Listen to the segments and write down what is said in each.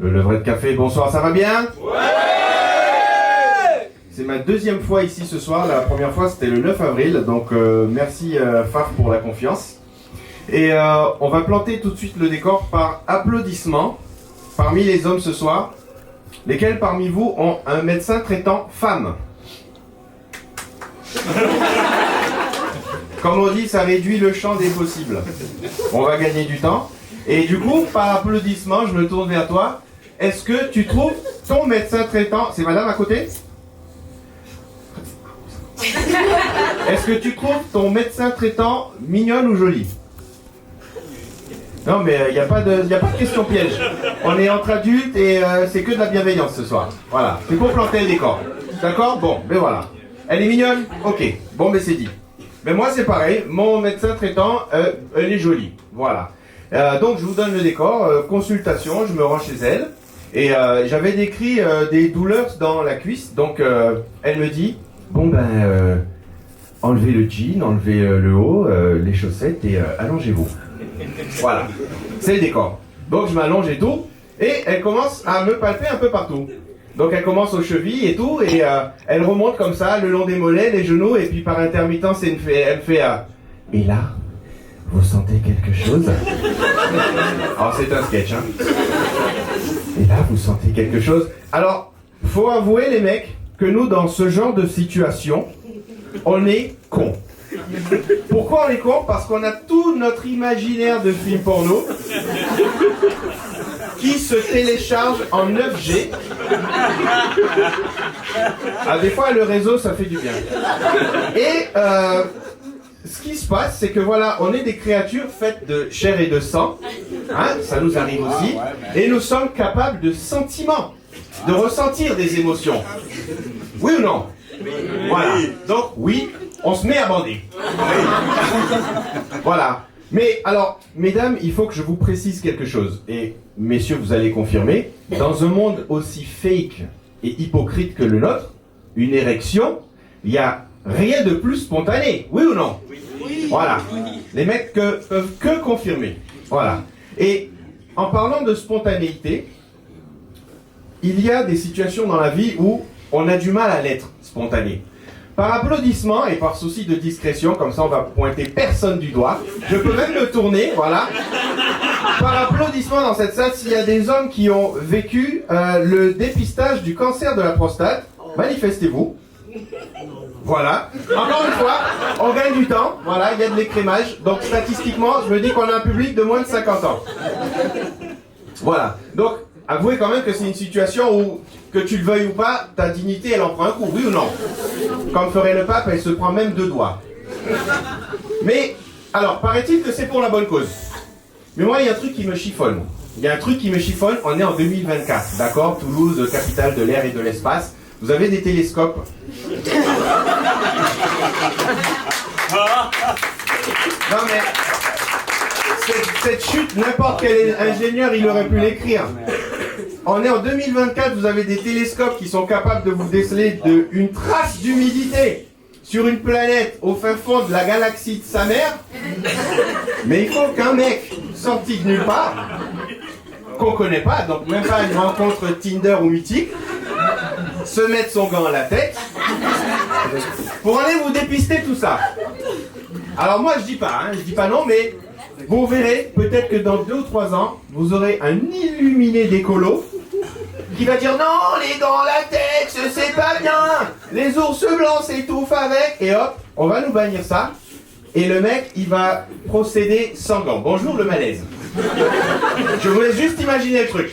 Le levrette de café, bonsoir, ça va bien? Ouais! C'est ma deuxième fois ici ce soir. La première fois c'était le 9 avril, donc merci Faf pour la confiance. Et on va planter tout de suite le décor par applaudissement parmi les hommes ce soir. Lesquels parmi vous ont un médecin traitant femme? Comme on dit, ça réduit le champ des possibles. On va gagner du temps. Et du coup, par applaudissement, je me tourne vers toi. Est-ce que tu trouves ton médecin traitant... C'est madame à côté? Est-ce que tu trouves ton médecin traitant mignonne ou jolie? Non, mais il n'y a pas de question piège. On est entre adultes et c'est que de la bienveillance ce soir. Voilà, c'est pour planter le décor. D'accord? Bon, ben voilà. Elle est mignonne? Ok, bon, ben c'est dit. Mais moi c'est pareil, mon médecin traitant, elle est jolie. Voilà. Donc je vous donne le décor, consultation, je me rends chez elle. Et j'avais décrit des douleurs dans la cuisse. Donc elle me dit, bon ben, enlevez le jean, enlevez le haut, les chaussettes et allongez-vous. Voilà, c'est le décor. Donc je m'allonge et tout, et elle commence à me palper un peu partout. Donc elle commence aux chevilles et tout, et elle remonte comme ça, le long des mollets, les genoux, et puis par intermittence, elle me fait et là, vous sentez quelque chose? Alors c'est un sketch, hein. Et là, vous sentez quelque chose? Alors, faut avouer les mecs, que nous, dans ce genre de situation, on est cons. Pourquoi on est con? Parce qu'on a tout notre imaginaire de film porno qui se télécharge en 9G. Ah, des fois, le réseau, ça fait du bien. Et ce qui se passe, c'est que voilà, on est des créatures faites de chair et de sang. Hein, ça nous arrive aussi. Et nous sommes capables de sentiments, de ressentir des émotions. Oui ou non? Voilà. Donc, oui, on se met à bander. Voilà. Mais alors, mesdames, il faut que je vous précise quelque chose. Et messieurs, vous allez confirmer. Dans un monde aussi fake et hypocrite que le nôtre, une érection, il n'y a rien de plus spontané. Oui ou non? Oui. Voilà. Les mecs peuvent que confirmer. Voilà. Et en parlant de spontanéité, il y a des situations dans la vie où on a du mal à l'être spontané. Par applaudissement et par souci de discrétion, comme ça on va pointer personne du doigt, je peux même me tourner, voilà. Par applaudissement dans cette salle, s'il y a des hommes qui ont vécu le dépistage du cancer de la prostate, manifestez-vous. Voilà. Encore une fois, on gagne du temps, voilà, il y a de l'écrémage, donc statistiquement, je me dis qu'on a un public de moins de 50 ans. Voilà. Donc, avouez quand même que c'est une situation où, que tu le veuilles ou pas, ta dignité, elle en prend un coup, oui ou non? Comme ferait le pape, elle se prend même 2 doigts. Mais, alors, paraît-il que c'est pour la bonne cause. Mais moi, il y a un truc qui me chiffonne. Il y a un truc qui me chiffonne, on est en 2024, d'accord? Toulouse, capitale de l'air et de l'espace. Vous avez des télescopes. Non mais, cette chute, n'importe quel ingénieur, il aurait pu l'écrire. On est en 2024, vous avez des télescopes qui sont capables de vous déceler une trace d'humidité sur une planète au fin fond de la galaxie de sa mère. Mais il faut qu'un mec sorti de nulle part, qu'on connaît pas, donc même pas une rencontre Tinder ou mythique, se mette son gant à la tête pour aller vous dépister tout ça. Alors moi je dis pas non, mais vous verrez peut-être que dans 2 ou 3 ans, vous aurez un illuminé d'écolo qui va dire non, les gants à latex, c'est pas bien, les ours blancs s'étouffent avec, et hop, on va nous bannir ça, et le mec il va procéder sans gants. Bonjour le malaise. Je vous laisse juste imaginer le truc.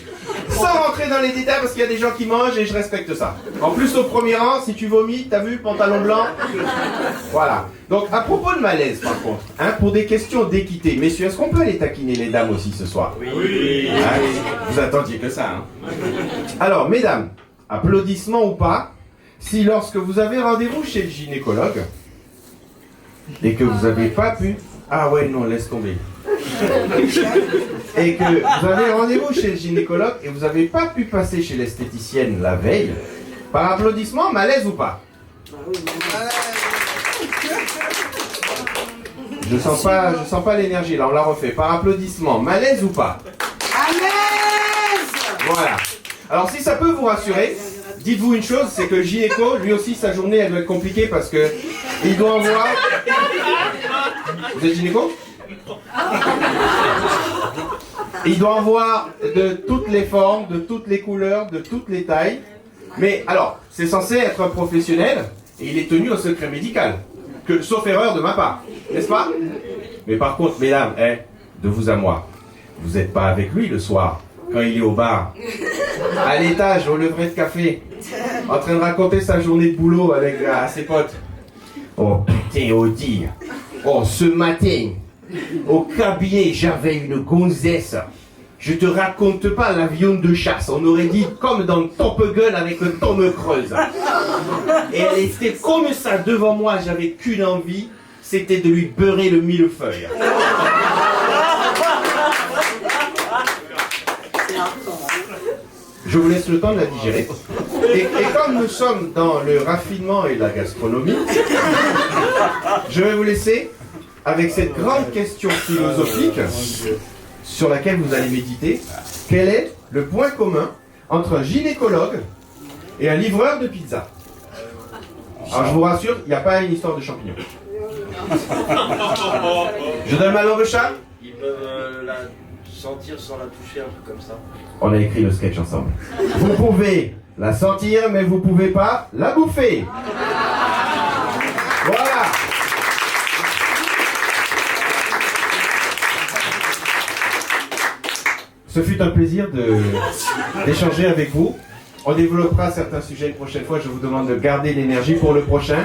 Sans rentrer dans les détails parce qu'il y a des gens qui mangent et je respecte ça. En plus au premier rang, si tu vomis, t'as vu, pantalon blanc. Voilà. Donc à propos de malaise par contre, hein, pour des questions d'équité, messieurs, est-ce qu'on peut aller taquiner les dames aussi ce soir? Oui. Hein, vous attendiez que ça, hein. Alors mesdames, applaudissements ou pas, si lorsque vous avez rendez-vous chez le gynécologue et que vous n'avez pas pu... Ah ouais, non, laisse tomber. Et que vous avez rendez-vous chez le gynécologue et vous n'avez pas pu passer chez l'esthéticienne la veille, par applaudissement, malaise ou pas? Je sens pas l'énergie, là on la refait. Par applaudissement, malaise ou pas? Amen. Voilà. Alors si ça peut vous rassurer, dites-vous une chose, c'est que le gynéco, lui aussi, sa journée, elle doit être compliquée parce que il doit en voir... Vous êtes gynéco? Il doit en voir de toutes les formes, de toutes les couleurs, de toutes les tailles. Mais alors, c'est censé être un professionnel et il est tenu au secret médical. Sauf erreur de ma part, n'est-ce pas? Mais par contre, mesdames, de vous à moi, vous n'êtes pas avec lui le soir, quand il est au bar, à l'étage, au levrette de café, en train de raconter sa journée de boulot avec ses potes. Oh putain, Audi. Oh, ce matin, au cabinet, j'avais une gonzesse. Je te raconte pas l'avion de chasse. On aurait dit comme dans Top Gun avec le Tom Cruise. Et elle était comme ça devant moi. J'avais qu'une envie, c'était de lui beurrer le millefeuille. Je vous laisse le temps de la digérer. Et comme nous sommes dans le raffinement et la gastronomie, je vais vous laisser avec cette grande question philosophique sur laquelle vous allez méditer. Quel est le point commun entre un gynécologue et un livreur de pizza? Alors je vous rassure, il n'y a pas une histoire de champignons. Je donne ma langue au chat. Ils peuvent la sentir sans la toucher, un peu comme ça. On a écrit le sketch ensemble. Vous pouvez la sentir, mais vous pouvez pas la bouffer. Voilà. Ce fut un plaisir d'échanger avec vous. On développera certains sujets une prochaine fois. Je vous demande de garder l'énergie pour le prochain.